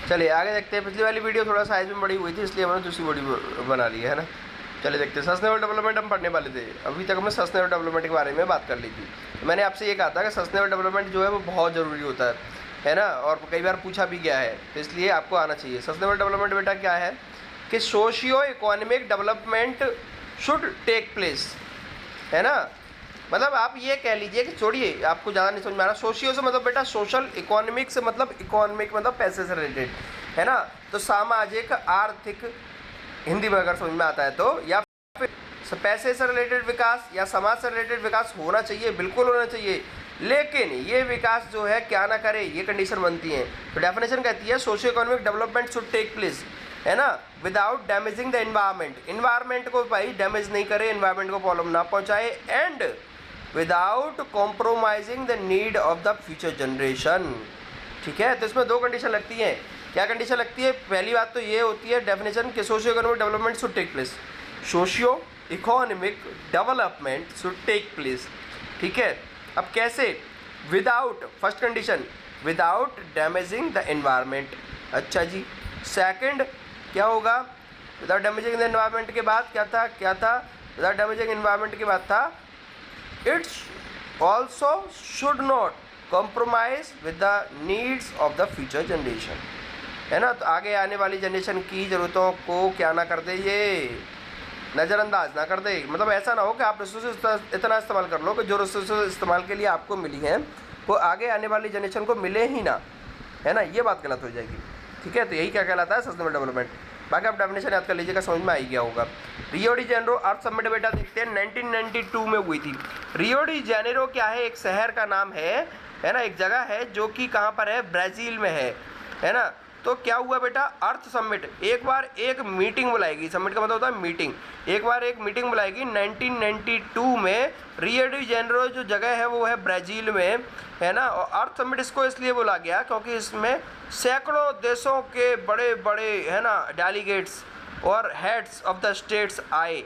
चलिए आगे देखते हैं। पिछली वाली वीडियो थोड़ा साइज में बड़ी हुई थी, इसलिए हमने दूसरी बड़ी बना ली है ना। चलिए देखते हैं। सस्टेनेबल डेवलपमेंट हम पढ़ने वाले थे। अभी तक हमने सस्टेनेबल डेवलपमेंट के बारे में बात कर ली थी। तो मैंने आपसे ये कहा था कि सस्टेनेबल डेवलपमेंट जो है वो बहुत ज़रूरी होता है ना, और कई बार पूछा भी गया है, तो इसलिए आपको आना चाहिए। सस्टेनेबल डेवलपमेंट बेटा क्या है कि socio economic development should take place, है ना। मतलब आप ये कह लीजिए कि छोड़िए, आपको ज़्यादा नहीं समझ में आ रहा। सोशियो से मतलब बेटा सोशल, इकोनॉमिक से मतलब इकोनॉमिक मतलब पैसे से रिलेटेड, है ना। तो सामाजिक, आर्थिक, हिंदी में अगर समझ में आता है तो, या फिर पैसे से रिलेटेड विकास या समाज से रिलेटेड विकास होना चाहिए, बिल्कुल होना चाहिए। लेकिन ये विकास जो है क्या ना करे, ये कंडीशन बनती है। तो डेफिनेशन कहती है socio economic development should take place, है ना, without damaging the environment. Environment को भाई डैमेज नहीं करे, एनवायरनमेंट को प्रॉब्लम ना पहुंचाए, and without compromising the need of the future generation. ठीक है, तो इसमें दो कंडीशन लगती हैं। क्या कंडीशन लगती है? पहली बात तो ये होती है डेफिनेशन कि socio economic development should take place, socio economic development should take place. ठीक है, अब कैसे? Without, first condition without damaging the environment. अच्छा जी, सेकंड क्या होगा? विदाउट डैमेजिंग द एनवायरनमेंट के बाद क्या था? विदाउट डैमेजिंग एनवायरनमेंट के बाद था it's also should not compromise with the needs of the future generation, है ना। तो आगे आने वाली जनरेशन की ज़रूरतों को क्या ना कर दे, ये नज़रअंदाज ना कर दे। मतलब ऐसा ना हो कि आप रिसोर्सेज इतना इस्तेमाल कर लो कि जो रिसोर्सेज इस्तेमाल के लिए आपको मिली हैं वो आगे आने वाली जनरेशन को मिले ही ना, है ना। ये बात गलत हो जाएगी। ठीक है, तो यही क्या कहलाता है सस्टेनेबल डेवलपमेंट। बाकी आप डेफिनेशन याद कर लीजिएगा, समझ में आ ही गया होगा। रियो डी जेनेरो अर्थ समिट बेटा देखते हैं 1992 में हुई थी। रियो डी जेनेरो क्या है? एक शहर का नाम है ना, एक जगह है जो कि कहाँ पर है? ब्राज़ील में है ना। तो क्या हुआ बेटा? अर्थ समिट एक बार एक मीटिंग बुलाएगी। समिट का मतलब होता है मीटिंग। एक बार एक मीटिंग बुलाएगी 1992 में। रियो डी जेनेरो जो जगह है वो है ब्राज़ील में, है ना। और अर्थ समिट इसको इसलिए बोला गया क्योंकि इसमें सैकड़ों देशों के बड़े बड़े, है ना, डेलीगेट्स और हेड्स ऑफ द स्टेट्स आए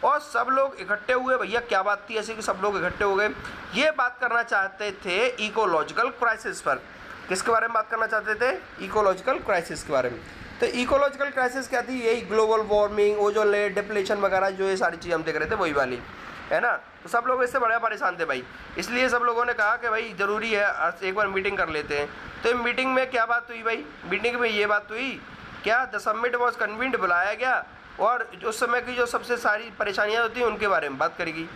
और सब लोग इकट्ठे हुए। भैया क्या बात थी ऐसी कि सब लोग इकट्ठे हो गए? ये बात करना चाहते थे इकोलॉजिकल क्राइसिस पर। किसके बारे में बात करना चाहते थे? इकोलॉजिकल क्राइसिस के बारे में। तो इकोलॉजिकल क्राइसिस क्या थी? यही global warming, ozone layer depletion वगैरह, जो ये सारी चीज़ हम देख रहे थे वही वाली, है ना। तो सब लोग इससे बड़े परेशान थे भाई, इसलिए सब लोगों ने कहा कि भाई ज़रूरी है एक बार मीटिंग कर लेते हैं। तो मीटिंग में क्या बात हुई भाई? मीटिंग में ये बात हुई क्या? द समिट वॉज कन्वीन्ड, बुलाया गया और उस समय की जो सबसे सारी परेशानियाँ होती हैं उनके बारे में बात करेगी।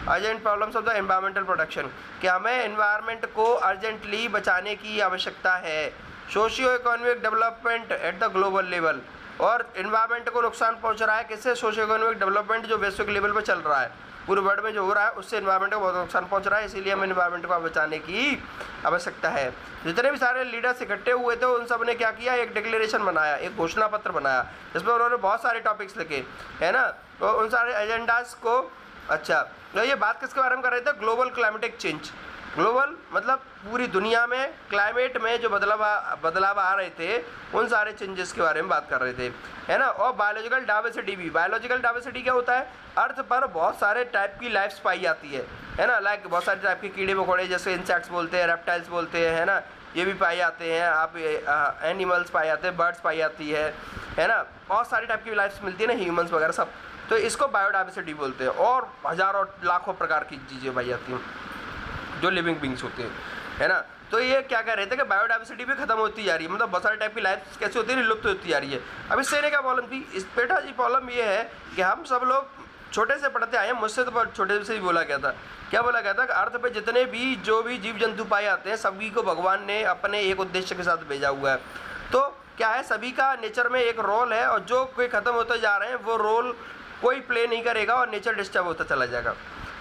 Urgent problems of the environmental protection, कि हमें एनवायरनमेंट को अर्जेंटली बचाने की आवश्यकता है। Socio economic development at the global level, और एनवायरनमेंट को नुकसान पहुंच रहा है किससे? सोशियो इकोनॉमिक डेवलपमेंट जो वैश्विक लेवल पर चल रहा है, पूरे वर्ल्ड में जो हो रहा है उससे एनवायरनमेंट को बहुत नुकसान पहुंच रहा है, इसीलिए हमें एनवायरनमेंट को बचाने की आवश्यकता है। जितने भी सारे लीडर्स इकट्ठे हुए थे उन सब ने क्या किया? एक डिक्लेरेशन बनाया, एक घोषणा पत्र बनाया, जिसमें उन्होंने बहुत सारे टॉपिक्स लिखे, है ना। तो उन सारे एजेंडाज को, अच्छा तो ये बात किसके बारे में कर रहे थे? Global climatic change. ग्लोबल मतलब पूरी दुनिया में क्लाइमेट में जो बदलाव आ रहे थे उन सारे चेंजेस के बारे में बात कर रहे थे, है ना। और बायोलॉजिकल डाइवर्सिटी भी। बायोलॉजिकल डाइवर्सिटी क्या होता है? अर्थ पर बहुत सारे टाइप की लाइफ्स पाई जाती है ना। लाइक बहुत सारे टाइप के कीड़े मकोड़े, जैसे इंसेक्ट्स बोलते हैं, रेप्टाइल्स बोलते हैं, है ना, ये भी पाए जाते हैं। आप एनिमल्स पाए जाते हैं, बर्ड्स पाई जाती है ना। बहुत सारी टाइप की लाइफ्स मिलती है ना, ह्यूमंस वगैरह सब। तो इसको बायोडाइवर्सिटी बोलते हैं। और हज़ारों लाखों प्रकार की चीज़ें पाई जाती हैं जो लिविंग बींग्स होते हैं, है ना। तो ये क्या कह रहे थे कि बायोडाइवर्सिटी भी खत्म होती जा रही है, मतलब बहुत सारे टाइप की लाइफ कैसे होती है? लुप्त होती जा रही है। अब इससे क्या प्रॉब्लम थी? इस बेटा जी प्रॉब्लम ये है कि हम सब लोग छोटे से पढ़ते आए हैं, मुझसे तो छोटे से ही बोला गया था। क्या बोला गया था? कि अर्थ पे जितने भी जो भी जीव जंतु पाए जाते हैं सभी को भगवान ने अपने एक उद्देश्य के साथ भेजा हुआ है। तो क्या है, सभी का नेचर में एक रोल है और जो कोई ख़त्म होते जा रहे हैं वो रोल कोई प्ले नहीं करेगा और नेचर डिस्टर्ब होता चला जाएगा,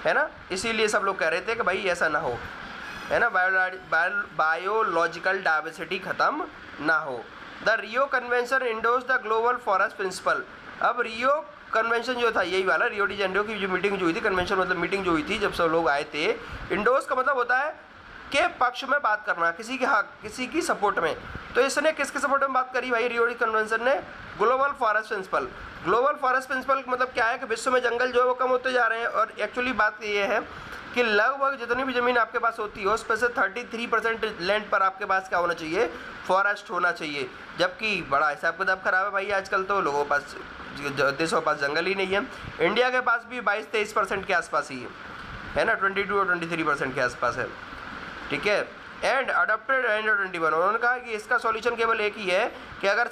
है ना। इसीलिए सब लोग कह रहे थे कि भाई ऐसा ना हो, है ना, बायोलॉजिकल डाइवर्सिटी ख़त्म ना हो। The Rio convention endorse the global forest principle. अब रियो कन्वेंशन जो था यही वाला, रियो डी जेनेरो की जो मीटिंग जो हुई थी, कन्वेंशन मतलब मीटिंग जो हुई थी जब सब लोग आए थे। इंडोर्स का मतलब होता है के पक्ष में बात करना, किसी के हक, किसी की सपोर्ट में। तो इसने किसके सपोर्ट में बात करी भाई? रियो डी कन्वेंशन ने global forest principle. Global forest principle मतलब क्या है कि विश्व में जंगल जो है वो कम होते जा रहे हैं। और एक्चुअली बात ये है कि लगभग जितनी भी ज़मीन आपके पास होती है उस पर से 33% लैंड पर आपके पास क्या होना चाहिए, फॉरेस्ट होना चाहिए। जबकि बड़ा हिसाब किताब खराब है भाई, आजकल तो लोगों के पास, देशों के पास जंगल ही नहीं है। इंडिया के पास भी 22-23% के आसपास ही है ना, 22 और 23% के आसपास है, ठीक है। एंड अडॉप्टेड एजेंडा 21, उन्होंने कहा कि इसका सॉल्यूशन केवल एक ही है कि अगर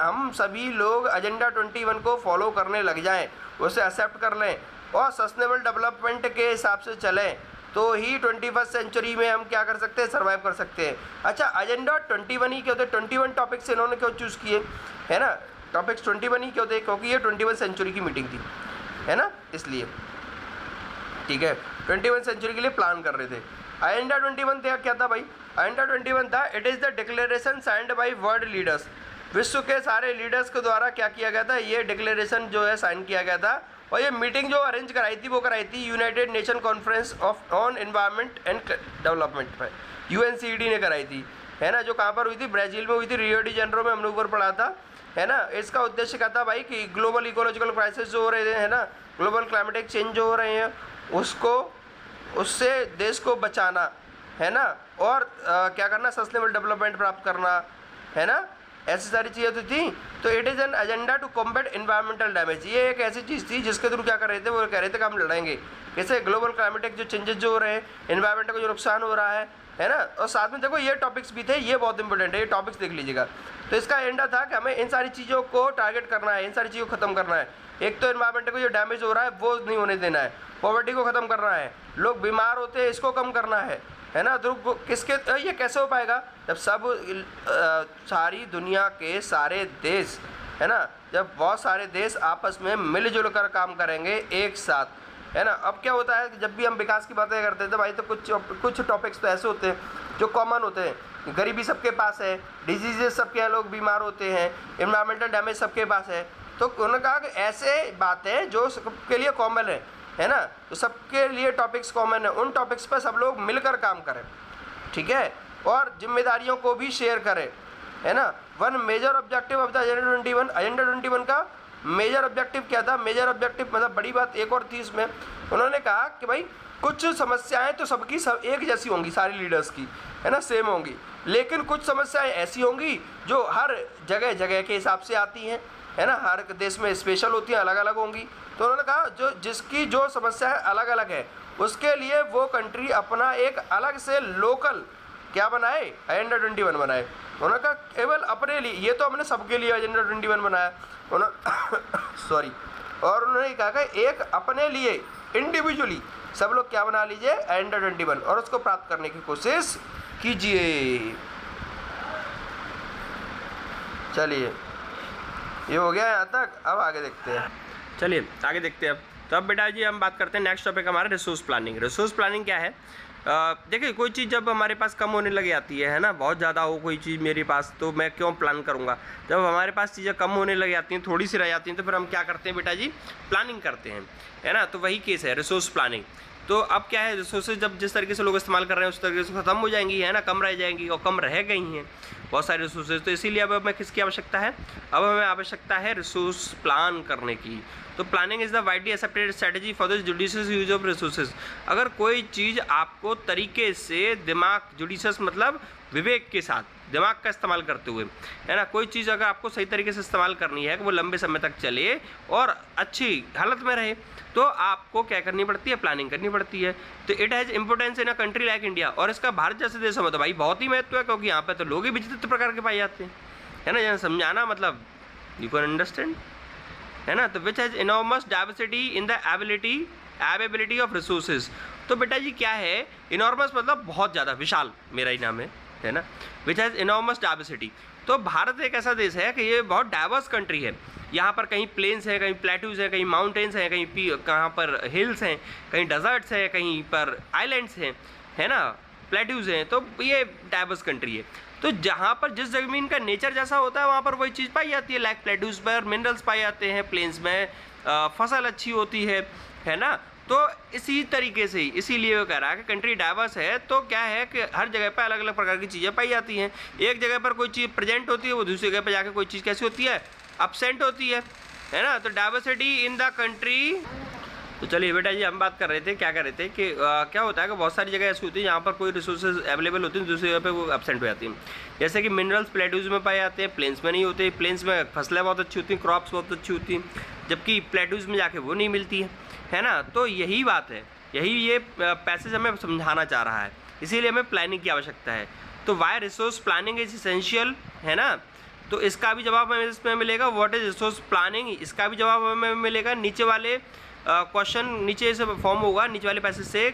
हम सभी लोग एजेंडा 21 को फॉलो करने लग जाएं, उसे एक्सेप्ट कर लें और सस्टेनेबल डेवलपमेंट के हिसाब से चलें, तो ही 21st सेंचुरी में हम क्या कर सकते हैं, सर्वाइव कर सकते हैं। अच्छा, एजेंडा 21 ही क्यों थे, 21 टॉपिक्स इन्होंने क्यों चूज़ किए, है ना, टॉपिक्स 21 ही क्यों थे, क्योंकि ये 21 सेंचुरी की मीटिंग थी, है ना, इसलिए, ठीक है, 21 सेंचुरी के लिए प्लान कर रहे थे। एजेंडा 21 क्या था भाई, एजेंडा 21 था, it is the declaration signed by world leaders, विश्व के सारे लीडर्स के द्वारा क्या किया गया था, ये डिक्लेरेशन जो है साइन किया गया था। और ये मीटिंग जो अरेंज कराई थी वो कराई थी United nation conference on environment and development पर, UNCED ने कराई थी, है ना, जो कहाँ पर हुई थी, ब्राज़ील में हुई थी, रियो डी जेनेरो में हमने ऊपर पढ़ा था, है ना। इसका उद्देश्य क्या था भाई कि ग्लोबल इकोलॉजिकल क्राइसिस जो हो रहे हैं, है ना, ग्लोबल क्लाइमेटिक चेंज जो हो रहे हैं उससे देश को बचाना, है ना, और क्या करना, सस्टेनेबल डेवलपमेंट प्राप्त करना, है ना, ऐसी सारी चीज़ें तो थी। तो it is an agenda to combat environmental damage, ये एक ऐसी चीज़ थी जिसके थ्रू क्या कर रहे थे, वो कह रहे थे कि हम लड़ेंगे कैसे ग्लोबल क्लाइमेटिक जो चेंजेस जो हो रहे हैं, एनवायरमेंट को जो नुकसान हो रहा है ना। और साथ में देखो ये टॉपिक्स भी थे, ये बहुत इंपॉर्टेंट है, ये टॉपिक्स देख लीजिएगा। तो इसका एजेंडा था कि हमें इन सारी चीज़ों को टारगेट करना है, इन सारी चीज़ों को ख़त्म करना है। एक तो एनवायरमेंट को जो डैमेज हो रहा है वो नहीं होने देना है, पॉवर्टी को ख़त्म करना है, लोग बीमार होते हैं इसको कम करना है ना। तो किसके, ये कैसे हो पाएगा, जब सब सारी दुनिया के सारे देश, है ना, जब बहुत सारे देश आपस में मिलजुल कर काम करेंगे एक साथ, है ना। अब क्या होता है कि जब भी हम विकास की बातें करते थे भाई, तो कुछ टॉपिक्स तो ऐसे होते हैं जो कॉमन होते हैं, गरीबी सबके पास है, डिजीजेस सबके यहाँ लोग बीमार होते हैं, एनवायरमेंटल डैमेज सबके पास है। तो उन्होंने कहा कि ऐसे बातें जो सबके लिए कॉमन है ना, तो सबके लिए टॉपिक्स कॉमन है, उन टॉपिक्स पर सब लोग मिलकर काम करें, ठीक है, और जिम्मेदारियों को भी शेयर करें, है ना। One major objective of the agenda 21, agenda 21 का मेजर ऑब्जेक्टिव क्या था, मेजर ऑब्जेक्टिव मतलब बड़ी बात एक और थी इसमें, उन्होंने कहा कि भाई कुछ समस्याएं तो सबकी सब एक जैसी होंगी, सारी लीडर्स की, है ना, सेम होंगी, लेकिन कुछ समस्याएं ऐसी होंगी जो हर जगह जगह के हिसाब से आती हैं, है ना, हर देश में स्पेशल होती हैं, अलग अलग होंगी। तो उन्होंने कहा जिसकी जो समस्या है अलग अलग है, उसके लिए वो कंट्री अपना एक अलग से लोकल क्या बनाए, एजेंडा 21 बनाए। उन्होंने कहा केवल अपने लिए, ये तो हमने सबके लिए एजेंडा 21 बनाया, सॉरी, और उन्होंने कहा कि एक अपने लिए इंडिविजुअली सब लोग क्या बना लीजिए, एजेंडा 21, और उसको प्राप्त करने की कोशिश कीजिए। चलिए, ये हो गया यहाँ तक, अब आगे देखते हैं। चलिए आगे देखते हैं अब। तो अब बेटा जी हम बात करते हैं नेक्स्ट टॉपिक हमारा रिसोर्स प्लानिंग। रिसोर्स प्लानिंग क्या है, देखिए कोई चीज़ जब हमारे पास कम होने लग जाती है ना, बहुत ज़्यादा हो कोई चीज़ मेरे पास, तो मैं क्यों प्लान करूँगा। जब हमारे पास चीज़ें कम होने लग जाती हैं, थोड़ी सी रह जाती हैं, तो फिर हम क्या करते हैं बेटा जी, प्लानिंग करते हैं, है ना। तो वही केस है रिसोर्स प्लानिंग। तो अब क्या है, रिसोर्सेज जब जिस तरीके से लोग इस्तेमाल कर रहे हैं उस तरीके से ख़त्म हो जाएंगी, है ना, कम रह जाएंगी, और कम रह गई हैं बहुत सारे रिसोर्सेज। तो इसीलिए अब हमें किसकी आवश्यकता है, अब हमें आवश्यकता है रिसोर्स प्लान करने की। तो planning is the widely accepted strategy for the judicious use of resources. अगर कोई चीज़ आपको तरीके से दिमाग, जुडिशियस मतलब विवेक के साथ, दिमाग का इस्तेमाल करते हुए, है ना, कोई चीज़ अगर आपको सही तरीके से इस्तेमाल करनी है कि वो लंबे समय तक चले और अच्छी हालत में रहे, तो आपको क्या करनी पड़ती है, प्लानिंग करनी पड़ती है। तो it has importance in a country like India, और इसका भारत जैसे देशों में तो भाई बहुत ही महत्व है, क्योंकि यहाँ पे तो लोग ही विचित्र प्रकार के पाए जाते हैं, है ना, जहाँ समझाना मतलब यू कैन अंडरस्टैंड, है ना। तो which has enormous diversity in the availability of resources. तो बेटा जी क्या है, इनॉर्मस मतलब बहुत ज़्यादा, विशाल मेरा ही नाम है ना। विच हैज़ इनॉर्मस डाइवर्सिटी, तो भारत एक ऐसा देश है कि ये बहुत डाइवर्स कंट्री है। यहाँ पर कहीं प्लेन्स हैं, कहीं प्लेट्यूज हैं, कहीं माउंटेन्स हैं, कहीं कहाँ पर हिल्स हैं, कहीं डेजर्ट्स हैं, कहीं पर आइलैंड्स हैं, है ना, प्लेट्यूज हैं। तो ये डाइवर्स कंट्री है। तो जहाँ पर जिस ज़मीन का नेचर जैसा होता है वहाँ पर वही चीज़ पाई जाती है। लाइक प्लेट्यूज पर मिनरल्स पाए जाते हैं, प्लेन्स में फसल अच्छी होती है ना। तो इसी तरीके से ही, इसीलिए वो कह रहा है कि कंट्री डाइवर्स है, तो क्या है कि हर जगह पर अलग अलग प्रकार की चीज़ें पाई जाती हैं। एक जगह पर कोई चीज़ प्रेजेंट होती है, वो दूसरी जगह पर जाकर कोई चीज़ कैसी होती है, अब्सेंट होती है ना। तो डाइवर्सिटी इन द कंट्री तो चलिए बेटा जी, हम बात कर रहे थे, क्या कर रहे थे कि क्या होता है कि बहुत सारी जगह ऐसी होती है जहाँ पर कोई रिसोर्सेज अवेलेबल होती हैं, दूसरी जगह पे वो एब्सेंट हो जाती हैं। जैसे कि मिनरल्स प्लेट्यूज में पाए जाते हैं, प्लेन्स में नहीं होते। प्लेन्स में फसलें बहुत अच्छी होती हैं, क्रॉप्स बहुत अच्छी होती हैं, जबकि प्लेट्यूज में जाके वो नहीं मिलती है ना। तो यही बात है, यही ये पैसेज हमें समझाना चाह रहा है, इसीलिए हमें प्लानिंग की आवश्यकता है। तो why resource planning is essential, है ना। तो इसका भी जवाब हमें इसमें मिलेगा, व्हाट इज रिसोर्स प्लानिंग, इसका भी जवाब हमें मिलेगा नीचे वाले क्वेश्चन, नीचे से फॉर्म होगा नीचे वाले पैसेज से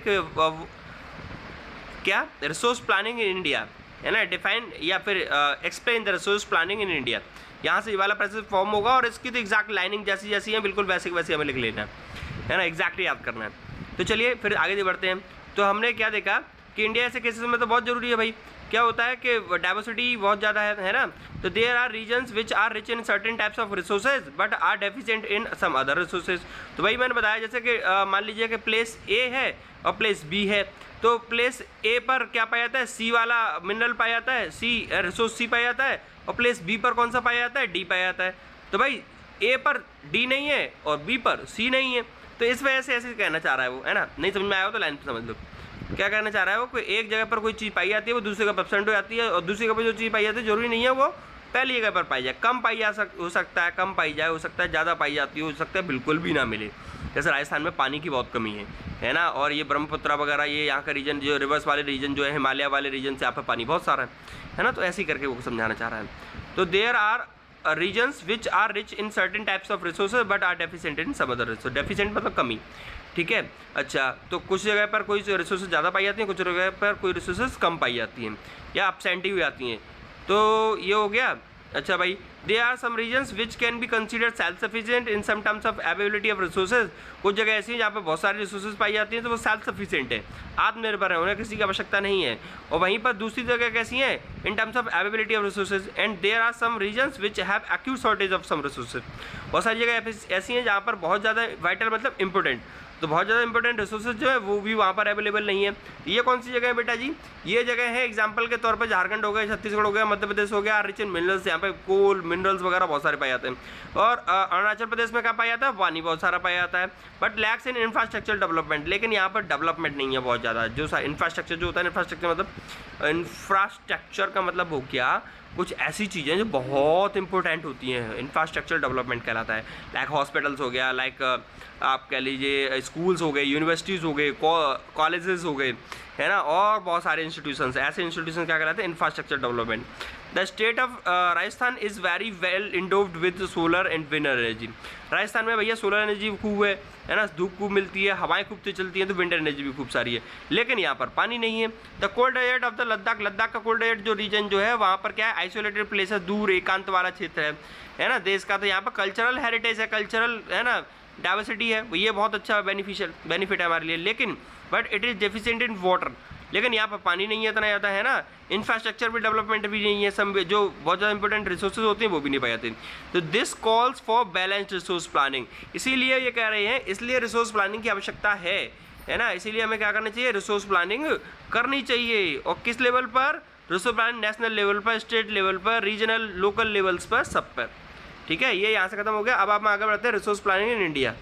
क्या रिसोर्स प्लानिंग इन इंडिया, है ना, डिफाइन या फिर explain the resource planning in India. यहाँ से ये वाला पैसेज फॉर्म होगा और इसकी तो एग्जैक्ट लाइनिंग जैसी जैसी है बिल्कुल वैसे वैसे हमें लिख लेना है ना, एग्जैक्टली याद करना है। तो चलिए फिर आगे बढ़ते हैं। तो हमने क्या देखा कि इंडिया ऐसे केसेस में तो बहुत ज़रूरी है भाई। क्या होता है कि डाइवर्सिटी बहुत ज़्यादा है ना। तो there are regions which are rich in certain types of resources but are deficient in some other resources. तो भाई मैंने बताया जैसे कि मान लीजिए कि प्लेस ए है और प्लेस बी है। तो प्लेस ए पर क्या पाया जाता है, सी वाला मिनरल पाया जाता है, सी रिसोर्स सी पाया जाता है, और प्लेस बी पर कौन सा पाया जाता है, डी पाया जाता है। तो भाई ए पर डी नहीं है और बी पर सी नहीं है, तो इस वजह से ऐसे कहना चाह रहा है वो, है ना। नहीं समझ में आया हो तो लाइन समझ लो क्या कहना चाह रहा है वो। कोई एक जगह पर कोई चीज़ पाई जाती है वो दूसरी जगह पर एब्सेंट हो जाती है, और दूसरी जगह पर जो चीज़ पाई जाती है जरूरी नहीं है वो पहली जगह पर पाई जाए। कम पाई हो सकता है, कम पाई जाए, हो सकता है ज़्यादा पाई जाती हो सकता है बिल्कुल भी ना मिले। जैसे राजस्थान में पानी की बहुत कमी है ना, और ये ब्रह्मपुत्र वगैरह ये यहाँ का रीजन जो रिवर्स वाले रीजन जो है, हिमालय वाले रीजन से यहाँ पर पानी बहुत सारा है ना। तो ऐसे ही करके वो समझाना चाह रहा है। तो there are regions which are rich in certain types of resources but are deficient in some other resource. Deficient मतलब कमी, ठीक है। अच्छा, तो कुछ जगह पर कोई रिसोर्सेज ज़्यादा पाई जाती हैं, कुछ जगह पर कोई रिसोर्सेज कम पाई जाती हैं या एब्सेंट ही हो जाती हैं। तो ये हो गया। अच्छा भाई, they are some regions which can be considered self sufficient in some terms of availability of resources. कुछ जगह ऐसी हैं जहाँ पर बहुत सारी रिसोर्सेज पाई जाती हैं तो वो सेल्फ सफिशिएंट है, आत्मनिर्भर है, उन्हें किसी की आवश्यकता नहीं है। और वहीं पर दूसरी जगह कैसी हैं, in terms of availability of resources and there are some regions which have acute shortage of some resources. बहुत सारी जगह ऐसी हैं जहाँ पर बहुत ज़्यादा वाइटल मतलब इंपॉर्टेंट, तो बहुत ज़्यादा इंपॉर्टेंट रिसोर्सेज जो है वो भी वहाँ पर अवेलेबल नहीं है। ये कौन सी जगह है बेटा जी, ये जगह है एग्जांपल के तौर पर झारखंड हो गया, छत्तीसगढ़ हो गया, मध्य प्रदेश हो गया, रिच इन मिनरल्स, यहाँ पे कोल मिनरल्स वगैरह बहुत सारे पाए जाते हैं। और अरुणाचल प्रदेश में क्या पाया जाता है, पानी बहुत सारा पाया जाता है, but lakhs in infrastructure development. लेकिन यहाँ पर डेवलपमेंट नहीं है बहुत ज़्यादा। जो इंफ्रास्ट्रक्चर जो होता है, इंफ्रास्ट्रक्चर मतलब इंफ्रास्ट्रक्चर का मतलब हो गया कुछ ऐसी चीज़ें जो बहुत इंपॉर्टेंट होती हैं, इंफ्रास्ट्रक्चर डेवलपमेंट कहलाता है। लाइक हॉस्पिटल्स हो गया, लाइक आप कह लीजिए स्कूल्स हो गए, यूनिवर्सिटीज़ हो गए, कॉलेजेस हो गए, है ना, और बहुत सारे इंस्टीट्यूशंस। ऐसे इंस्टीट्यूशन क्या कहलाते हैं, infrastructure development. The state of Rajasthan is very well endowed with solar and wind energy. Rajasthan में भैया सोलर एनर्जी खूब है ना, धूप खूब मिलती है, हवाएं खूब तेज चलती हैं, तो विंड एनर्जी भी खूब सारी है। लेकिन यहाँ पर पानी नहीं है। The cold desert of the Ladakh, Ladakh का कोल्ड डेजर्ट जो रीजन जो है वहाँ पर क्या है, आइसोलेटेड प्लेस है, दूर एकांत वाला क्षेत्र है ना देश का। तो यहाँ पर कल्चरल हेरिटेज है, कल्चरल है ना डाइवर्सिटी है, ये बहुत अच्छा बेनिफिट है हमारे लिए। लेकिन but it is deficient in water, लेकिन यहाँ पर पानी नहीं है इतना ज़्यादा, है ना। इंफ्रास्ट्रक्चर भी डेवलपमेंट भी नहीं है, सब जो बहुत ज़्यादा इंपॉर्टेंट रिसोर्सेज होते हैं वो भी नहीं पाए जाते। तो this calls for balanced resource planning. इसीलिए ये कह रहे हैं, इसलिए रिसोर्स प्लानिंग की आवश्यकता है ना। इसीलिए हमें क्या करना चाहिए, रिसोर्स प्लानिंग करनी चाहिए। और किस लेवल पर, रिसोर्स प्लानिंग नेशनल लेवल पर, स्टेट लेवल पर, रीजनल लोकल लेवल्स पर, सब पर, ठीक है। ये यहाँ से खत्म हो गया। अब आप आगे बढ़ते हैं रिसोर्स प्लानिंग इन इंडिया।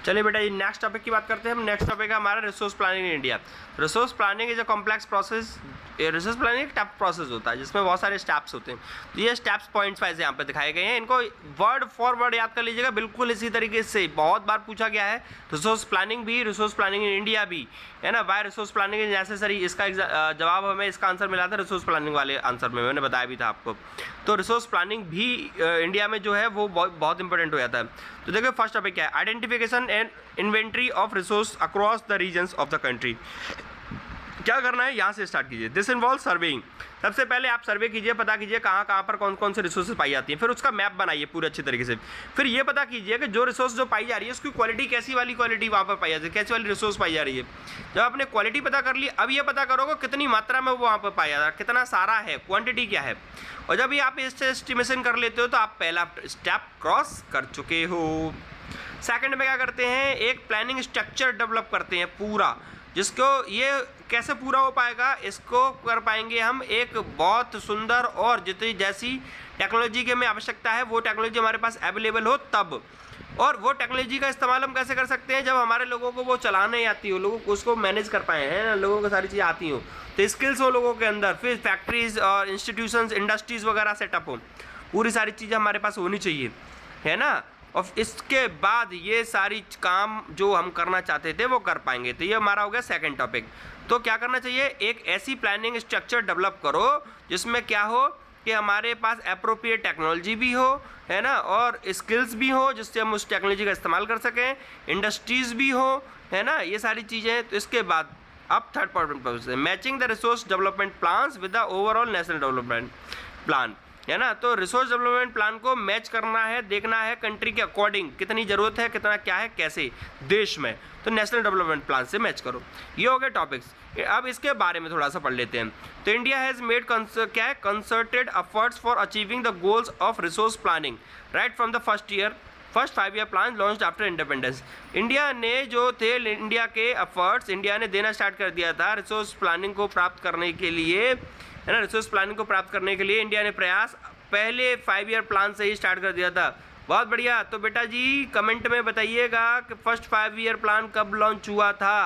चलिए बेटा ये नेक्स्ट टॉपिक की बात करते हैं हम। नेक्स्ट टॉपिक है हमारा resource planning in India. Resource planning is a complex process. Resource planning एक टफ प्रोसेस होता है जिसमें बहुत सारे स्टेप्स होते हैं। तो ये स्टेप्स पॉइंट्स वाइज यहाँ पे दिखाए गए हैं, इनको वर्ड फॉर वर्ड याद कर लीजिएगा बिल्कुल इसी तरीके से। बहुत बार पूछा गया है रिसोर्स प्लानिंग भी, रिसोर्स प्लानिंग इन इंडिया भी, है ना। Why resource planning is necessary, इसका जवाब हमें इसका आंसर मिला था रिसोर्स प्लानिंग वाले आंसर में, मैंने बताया भी था आपको। तो रिसोर्स प्लानिंग भी इंडिया में जो है वो बहुत इंपॉर्टेंट हो जाता है। तो देखो फर्स्ट टॉपिक क्या है, identification and inventory of resource across the regions of the country. क्या करना है, यहाँ से स्टार्ट कीजिए। This involve surveying. सबसे पहले आप सर्वे कीजिए, पता कीजिए कहाँ कहाँ पर कौन कौन से रिसोर्सेज पाई जाती हैं, फिर उसका मैप बनाइए पूरे अच्छे तरीके से। फिर ये पता कीजिए कि जो रिसोर्स जो पाई जा रही है उसकी क्वालिटी कैसी वाली क्वालिटी वहाँ पर पाई जाती है, कैसी वाली रिसोर्स पाई जा रही है। जब आपने क्वालिटी पता कर ली, अब ये पता करोगे कितनी मात्रा में वो वहाँ पर पाया जा रहा है, कितना सारा है, क्वान्टिटी क्या है। और जब ये आप इससे एस्टिमेशन कर लेते हो तो आप पहला स्टेप क्रॉस कर चुके हो। सेकंड में क्या करते हैं, एक प्लानिंग स्ट्रक्चर डेवलप करते हैं पूरा, जिसको ये कैसे पूरा हो पाएगा? इसको कर पाएंगे हम एक बहुत सुंदर और जितनी जैसी टेक्नोलॉजी की हमें आवश्यकता है वो टेक्नोलॉजी हमारे पास अवेलेबल हो तब। और वो टेक्नोलॉजी का इस्तेमाल हम कैसे कर सकते हैं? जब हमारे लोगों को वो चलाने आती हो, लोगों को उसको मैनेज कर पाए हैं ना, लोगों को सारी चीज़ें आती हो, तो स्किल्स हो लोगों के अंदर, फिर फैक्ट्रीज और इंस्टीट्यूशंस इंडस्ट्रीज़ वगैरह सेटअप हो, पूरी सारी चीज़ें हमारे पास होनी चाहिए, है ना। और इसके बाद ये सारी काम जो हम करना चाहते थे वो कर पाएंगे। तो ये हमारा हो गया सेकंड टॉपिक। तो क्या करना चाहिए? एक ऐसी प्लानिंग स्ट्रक्चर डेवलप करो जिसमें क्या हो कि हमारे पास अप्रोप्रिएट टेक्नोलॉजी भी हो, है ना, और स्किल्स भी हो जिससे हम उस टेक्नोलॉजी का इस्तेमाल कर सकें, इंडस्ट्रीज़ भी हो, है ना, ये सारी चीज़ें। तो इसके बाद अब थर्ड पॉइंट है matching the resource development plans with the overall national development plan, है ना। तो रिसोर्स डेवलपमेंट प्लान को मैच करना है, देखना है कंट्री के अकॉर्डिंग कितनी ज़रूरत है, कितना क्या है, कैसे देश में, तो नेशनल डेवलपमेंट प्लान से मैच करो। ये हो गए टॉपिक्स। अब इसके बारे में थोड़ा सा पढ़ लेते हैं। तो इंडिया हैज़ मेड क्या है concerted efforts for achieving the goals of resource planning right from the first 5 year plan launched after independence. India ने जो थे इंडिया के एफर्ट्स इंडिया ने देना स्टार्ट कर दिया था रिसोर्स प्लानिंग को प्राप्त करने के लिए, है ना। रिसोर्स प्लानिंग को प्राप्त करने के लिए इंडिया ने प्रयास पहले 5 ईयर प्लान से ही स्टार्ट कर दिया था। बहुत बढ़िया। तो बेटा जी कमेंट में बताइएगा कि फर्स्ट 5 ईयर प्लान कब लॉन्च हुआ था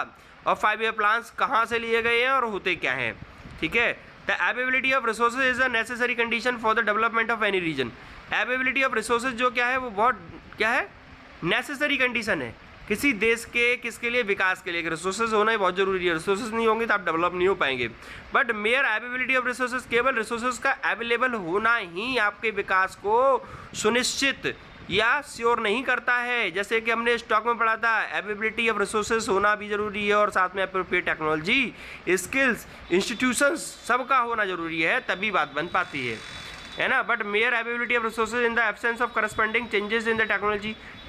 और 5 ईयर प्लान्स कहाँ से लिए गए हैं और होते क्या हैं, ठीक है। The availability of resources is a necessary condition for the development of any region. Availability of resources जो क्या है वो बहुत क्या है नेसेसरी कंडीशन है किसी देश के किसके लिए, विकास के लिए। रिसोर्सेज होना ही बहुत जरूरी है, रिसोर्सेज नहीं होंगे तो आप डेवलप नहीं हो पाएंगे। But mayor availability of resources, केवल रिसोर्सेज का अवेलेबल होना ही आपके विकास को सुनिश्चित या श्योर नहीं करता है। जैसे कि हमने स्टॉक में पढ़ा था, अवेलेबिलिटी ऑफ रिसोर्सेज होना भी जरूरी है और साथ में अप्रोप्रिएट टेक्नोलॉजी, स्किल्स, इंस्टीट्यूशंस सबका होना जरूरी है, तभी बात बन पाती है ना। But mayor availability of resources in the absence of corresponding changes in the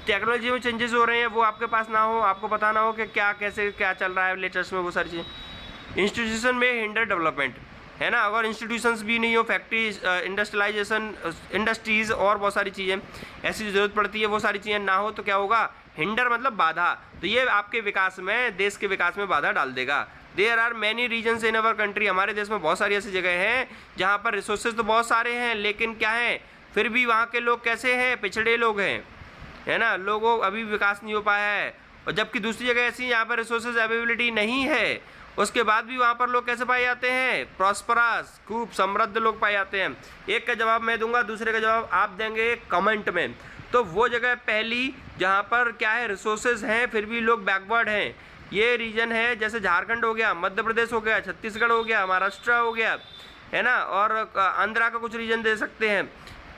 technology में चेंजेस हो रहे हैं वो आपके पास ना हो, आपको पता ना हो कि क्या कैसे क्या चल रहा है लेटेस्ट में, वो सारी चीज़ें। इंस्टीट्यूशन में हिंडर डेवलपमेंट, है ना। अगर इंस्टीट्यूशंस भी नहीं हो, फैक्ट्रीज, इंडस्ट्रियलाइजेशन, इंडस्ट्रीज़ और बहुत सारी चीज़ें ऐसी ज़रूरत पड़ती है, वो सारी चीज़ें ना हो तो क्या होगा? हिंडर मतलब बाधा। तो ये आपके विकास में, देश के विकास में बाधा डाल देगा। There are many regions in our country, हमारे देश में बहुत सारी ऐसी जगह हैं जहाँ पर रिसोर्सेज तो बहुत सारे हैं लेकिन क्या है, फिर भी वहाँ के लोग कैसे हैं? पिछड़े लोग हैं, है ना। लोगों अभी विकास नहीं हो पाया है। और जबकि दूसरी जगह ऐसी जहाँ पर रिसोर्सेज अवेलेबिलिटी नहीं है, उसके बाद भी वहाँ पर लोग कैसे पाए जाते हैं? प्रॉस्परस, खूब समृद्ध लोग पाए जाते हैं। एक का जवाब मैं दूंगा, दूसरे का जवाब आप देंगे कमेंट में। तो वो जगह पहली जहाँ पर क्या है रिसोर्सेज हैं फिर भी लोग बैकवर्ड हैं, ये रीजन है। जैसे झारखंड हो गया, मध्य प्रदेश हो गया, छत्तीसगढ़ हो गया, महाराष्ट्र हो गया, है ना, और आंध्रा का कुछ रीजन दे सकते हैं।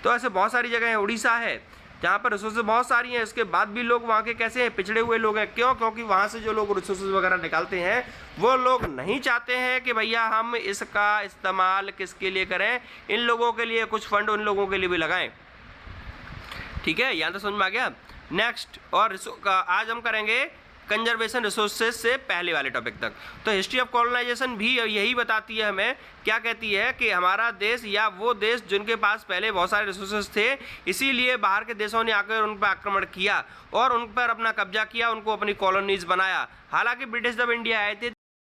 तो ऐसे बहुत सारी जगह हैं, उड़ीसा है जहाँ पर रिसोर्सेज बहुत सारी हैं, इसके बाद भी लोग वहाँ के कैसे हैं? पिछड़े हुए लोग हैं। क्यों? क्योंकि वहाँ से जो लोग रिसोर्सेज वगैरह निकालते हैं वो लोग नहीं चाहते हैं कि भैया हम इसका इस्तेमाल किसके लिए करें, इन लोगों के लिए कुछ फंड उन लोगों के लिए भी लगाएं। ठीक है, यहाँ तो समझ में आ गया। नेक्स्ट, और आज हम करेंगे कंजर्वेशन रिसोर्सेज से पहले वाले टॉपिक तक। तो हिस्ट्री ऑफ कॉलोनाइजेशन भी यही बताती है हमें, क्या कहती है कि हमारा देश या वो देश जिनके पास पहले बहुत सारे रिसोर्सेज थे, इसीलिए बाहर के देशों ने आकर उन पर आक्रमण किया और उन पर अपना कब्जा किया, उनको अपनी कॉलोनीज बनाया। हालांकि ब्रिटिश जब इंडिया आए थे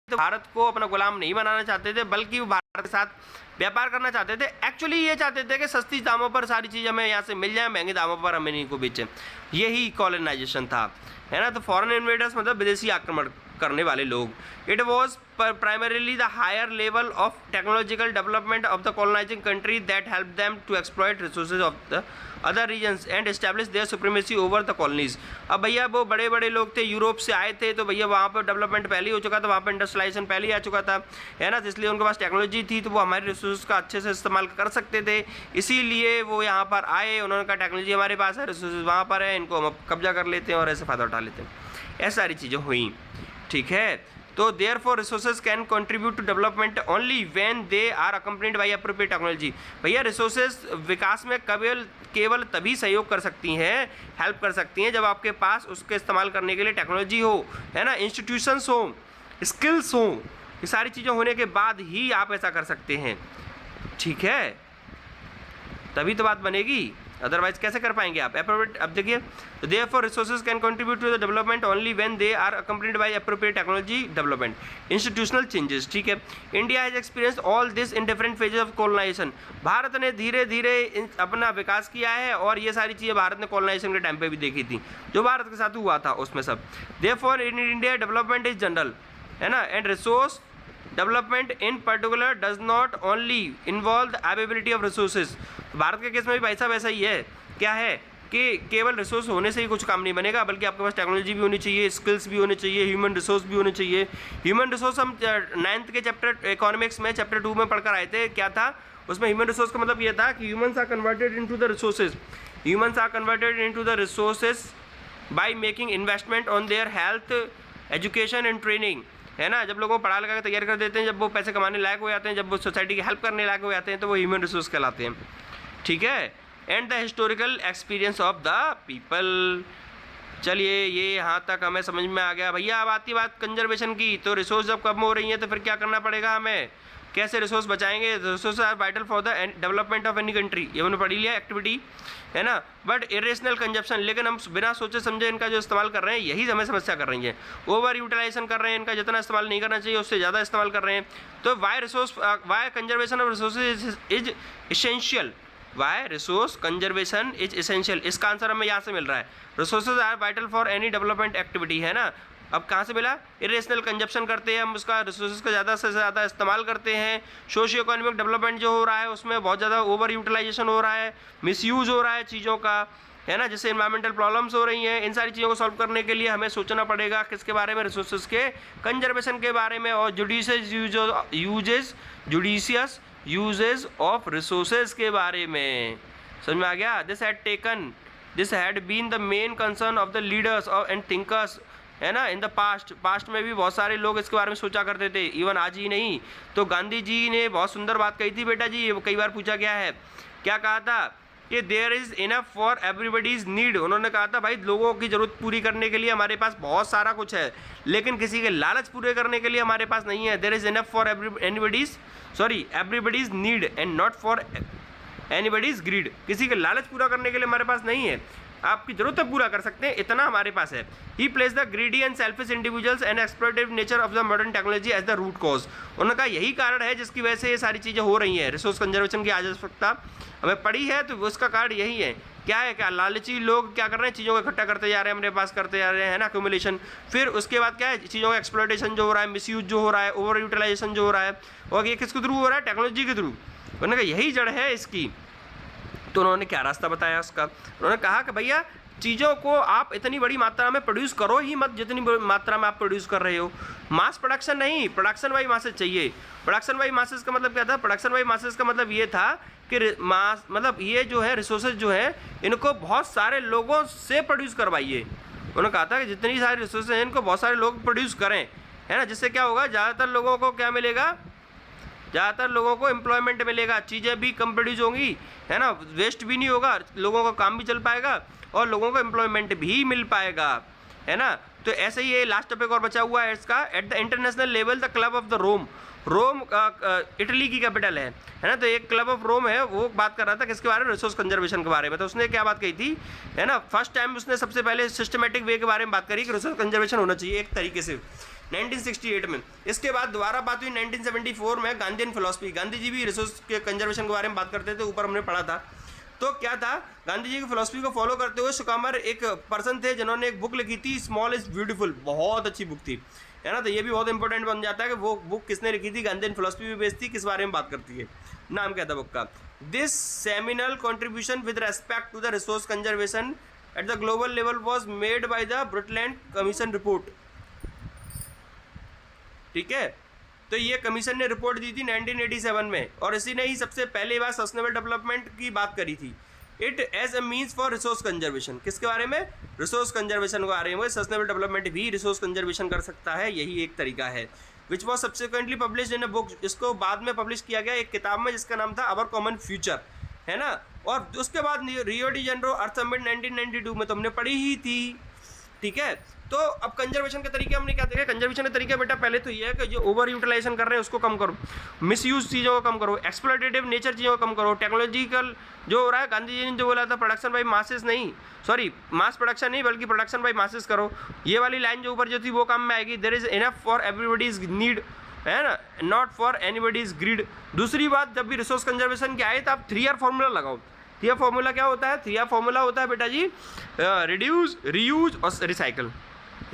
तो भारत को अपना गुलाम नहीं बनाना चाहते थे, बल्कि वो भारत के साथ व्यापार करना चाहते थे। एक्चुअली ये चाहते थे कि सस्ती दामों पर सारी चीज़ हमें यहाँ से मिल जाए, महंगे दामों पर हमें इनको बेचें। यही कॉलोनाइजेशन था, है ना। तो फॉरेन इन्वेडर्स मतलब विदेशी आक्रमण करने वाले लोग। It was primarily the higher level of technological development of the colonising country that help them to exploit resources of the other regions and establish their supremacy over the colonies. अब भैया वो बड़े बड़े लोग थे, यूरोप से आए थे, तो भैया वहाँ पर डेवलपमेंट पहले ही हो चुका था, वहाँ पर इंडस्ट्रियलाइजेशन पहले ही आ चुका था, है ना। तो इसलिए उनके पास टेक्नोलॉजी थी, तो वो हमारे रिसोर्स का अच्छे से इस्तेमाल कर सकते थे, इसीलिए वो यहाँ पर आए। उन्होंने कहा टेक्नोलॉजी हमारे पास है, रिसोर्स वहाँ पर है, इनको हम कब्जा कर लेते हैं और ऐसे फ़ायदा उठा लेते हैं। ऐसी सारी चीज़ें हुई, ठीक है। तो therefore resources can contribute to development only when they are accompanied by appropriate technology. भैया रिसोर्सेज विकास में केवल तभी सहयोग कर सकती हैं, हेल्प कर सकती हैं, जब आपके पास उसके इस्तेमाल करने के लिए टेक्नोलॉजी हो, है ना, इंस्टीट्यूशंस हो, स्किल्स हो। ये सारी चीज़ें होने के बाद ही आप ऐसा कर सकते हैं, ठीक है, तभी तो बात बनेगी। अदरवाइज कैसे कर पाएंगे आप एप्रोप्रिएट। अब देखिए, therefore resources can contribute to the development only when they are accompanied by appropriate technology development, institutional changes. ठीक है, India has experienced all this in different phases of colonisation. भारत ने धीरे धीरे अपना विकास किया है और ये सारी चीज़ें भारत ने कॉलोनाइजेशन के टाइम पे भी देखी थी, जो भारत के साथ हुआ था उसमें सब। Therefore in India development is general, है ना, and resource development in particular does not only involve the availability of resources. Bharat के केस में भी पैसा वैसा ही है, क्या है कि केवल रिसोर्स होने से ही कुछ काम नहीं बनेगा, बल्कि आपके पास टेक्नोलॉजी भी होनी चाहिए, स्किल्स भी होने चाहिए, ह्यूमन रिसोर्स भी होने चाहिए। ह्यूमन रिसोर्स हम 9th के चैप्टर इकोनॉमिक्स में चैप्टर 2 में पढ़कर आए थे। क्या था उसमें? ह्यूमन रिसोर्स का मतलब ये था कि humans are converted into the resources, humans are converted into the resources by making investment on their health, education and training, है ना। जब लोगों को पढ़ा लिखा के तैयार कर देते हैं, जब वो पैसे कमाने लायक हो जाते हैं, जब वो सोसाइटी की हेल्प करने लायक हो जाते हैं, तो वो ह्यूमन रिसोर्स कहलाते हैं। ठीक है, and the historical experience of the people. चलिए, ये यहाँ तक हमें समझ में आ गया। भैया अब आती बात कंजर्वेशन की, तो रिसोर्स जब कम हो रही है तो फिर क्या करना पड़ेगा हमें, कैसे रिसोर्स बचाएंगे। Resource are vital for the development of any country, ये उन्होंने पढ़ी लिया एक्टिविटी, है ना। बट इरेशनल कंजप्शन, लेकिन हम बिना सोचे समझे इनका जो इस्तेमाल कर रहे हैं, यही हमें समस्या कर रही है। ओवर यूटिलाइजेशन कर रहे हैं, इनका जितना इस्तेमाल नहीं करना चाहिए उससे ज़्यादा इस्तेमाल कर रहे हैं। तो why conservation of resources is essential, why resource conservation is essential, इसका आंसर हमें यहाँ से मिल रहा है। Resources are vital for any development activity, है ना। अब कहाँ से मिला? इरेशनल कंजप्शन करते हैं हम, उसका रिसोर्सेज का ज़्यादा से ज़्यादा इस्तेमाल करते हैं। सोशियो इकोनॉमिक डेवलपमेंट जो हो रहा है उसमें बहुत ज़्यादा ओवर यूटिलाइजेशन हो रहा है, मिसयूज़ हो रहा है चीज़ों का, है ना, जिससे इन्वायरमेंटल प्रॉब्लम्स हो रही हैं। इन सारी चीज़ों को सॉल्व करने के लिए हमें सोचना पड़ेगा किसके बारे में, रिसोर्सेज के कंजर्वेशन के बारे में, और जुडिशियस यूजेज ऑफ रिसोर्सेज के बारे में। समझ में आ गया? This had been the main concern of the leaders and thinkers, है ना, इन द पास्ट में भी बहुत सारे लोग इसके बारे में सोचा करते थे, इवन आज ही नहीं। तो गांधी जी ने बहुत सुंदर बात कही थी बेटा जी, कई बार पूछा गया है, क्या कहा था कि there is enough for everybody's need. उन्होंने कहा था भाई लोगों की ज़रूरत पूरी करने के लिए हमारे पास बहुत सारा कुछ है, लेकिन किसी के लालच पूरे करने के लिए हमारे पास नहीं है। There is enough for everybody's need and not for anybody's greed. किसी के लालच पूरा करने के लिए हमारे पास नहीं है, आपकी ज़रूरतें पूरा कर सकते हैं, इतना हमारे पास है। He place the greedy and selfish individuals and exploitative nature of the modern technology as the root cause. उन्होंने कहा यही कारण है जिसकी वजह से ये सारी चीज़ें हो रही हैं। रिसोर्स कंजर्वेशन की आवश्यकता हमें पड़ी है, तो उसका कारण यही है। क्या है? क्या लालची लोग क्या कर रहे हैं, चीज़ों को इकट्ठा करते जा रहे हैं, हमारे पास करते जा रहे हैं, है ना, एक्यूमुलेशन। फिर उसके बाद क्या है, चीज़ों का एक्सप्लॉइटेशन जो हो रहा है, मिसयूज जो हो रहा है, ओवर यूटिलाइजेशन जो हो रहा है, और ये किसके थ्रू हो रहा है? टेक्नोलॉजी के थ्रू। उन्होंने कहा यही जड़ है इसकी। तो उन्होंने क्या रास्ता बताया उसका? उन्होंने कहा कि भैया चीज़ों को आप इतनी बड़ी मात्रा में प्रोड्यूस करो ही मत जितनी मात्रा में आप प्रोड्यूस कर रहे हो। मास प्रोडक्शन नहीं, प्रोडक्शन बाई मासेस चाहिए। प्रोडक्शन बाई मासेस का मतलब क्या था? प्रोडक्शन बाई मासेस का मतलब ये था कि मास मतलब ये जो है रिसोर्सेज जो है इनको बहुत सारे लोगों से प्रोड्यूस करवाइए। उन्होंने कहा था कि जितनी सारी रिसोर्सेज हैं इनको बहुत सारे लोग प्रोड्यूस करें, है ना, जिससे क्या होगा, ज़्यादातर लोगों को क्या मिलेगा, ज़्यादातर लोगों को एम्प्लॉयमेंट मिलेगा, चीज़ें भी कम प्रोड्यूस होंगी, है ना, वेस्ट भी नहीं होगा, लोगों का काम भी चल पाएगा और लोगों को एम्प्लॉयमेंट भी मिल पाएगा, है ना। तो ऐसे ही ये लास्ट टॉपिक और बचा हुआ है इसका। At the international level the club of the Rome Italy की कैपिटल है ना, तो एक क्लब ऑफ रोम है, वो बात कर रहा था किसके बारे में, रिसोर्स कंजर्वेशन के बारे में। तो उसने क्या बात कही थी, है ना, फर्स्ट टाइम उसने सबसे पहले सिस्टमेटिक वे के बारे में बात करी कि रिसोर्स कंजर्वेशन होना चाहिए एक तरीके से 1968 में। इसके बाद दोबारा बात हुई 1974 में गांधीयन फिलॉसफी। गांधी जी भी रिसोर्स के कंजर्वेशन के बारे में बात करते थे, ऊपर हमने पढ़ा था। तो क्या था, गांधी जी की फिलॉसफी को फॉलो करते हुए सुकामर एक पर्सन थे जिन्होंने एक बुक लिखी थी, स्मॉल इज ब्यूटीफुल, बहुत अच्छी बुक थी, है ना। तो ये भी बहुत इंपॉर्टेंट बन जाता है कि वो बुक किसने लिखी थी, गांधीयन फिलॉसफी भी बेस्ड थी, किस बारे में बात करती है, नाम क्या था बुक का। This seminal contribution with respect to the resource conservation at the global level was made by the Brundtland commission report. ठीक है, तो ये कमीशन ने रिपोर्ट दी थी 1987 में, और इसी ने ही सबसे पहली बार सस्टेनेबल डेवलपमेंट की बात करी थी। It as a means for resource conservation, किसके बारे में, रिसोर्स कंजर्वेशन के बारे में। सस्टेनेबल डेवलपमेंट भी रिसोर्स कंजर्वेशन कर सकता है, यही एक तरीका है। Which was subsequently publish in a book, इसको बाद में पब्लिश किया गया एक किताब में जिसका नाम था अवर कॉमन फ्यूचर, है ना। और उसके बाद रियो डी जेनेरो अर्थ समिट 1992 में तो हमने पढ़ी ही थी, ठीक है। तो अब कंजर्वेशन के तरीके हमने क्या देखे, कंजर्वेशन के तरीके बेटा पहले तो ये है कि जो ओवर यूटिलाइजेशन कर रहे हैं उसको कम करो, मिसयूज चीज़ों को कम करो, एक्सप्लॉयटेटिव नेचर चीज़ों को कम करो, टेक्नोलॉजिकल जो हो रहा है, गांधी जी ने जो बोला था प्रोडक्शन बाई मासेस नहीं, सॉरी मास प्रोडक्शन नहीं बल्कि प्रोडक्शन बाई मासेस करो, ये वाली लाइन जो ऊपर जो थी वो काम में आएगी। There is enough for everybody's need, है ना, नॉट फॉर एनीबडीज ग्रीड। दूसरी बात, जब भी रिसोर्स कंजर्वेशन की आए तो आप 3R फॉर्मूला लगाओ। 3R फॉर्मूला क्या होता है? 3R फॉर्मूला होता है बेटा जी रिड्यूस, रीयूज और रिसाइकल।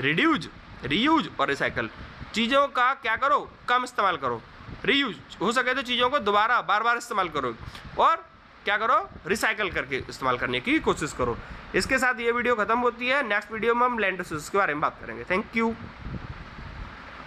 रिड्यूज, रीयूज और रिसाइकल। चीज़ों का क्या करो, कम इस्तेमाल करो। रीयूज हो सके तो चीज़ों को दोबारा बार बार इस्तेमाल करो, और क्या करो, रिसाइकल करके इस्तेमाल करने की कोशिश करो। इसके साथ ये वीडियो खत्म होती है। नेक्स्ट वीडियो में हम लैंड रिसोर्सेज के बारे में बात करेंगे। Thank you.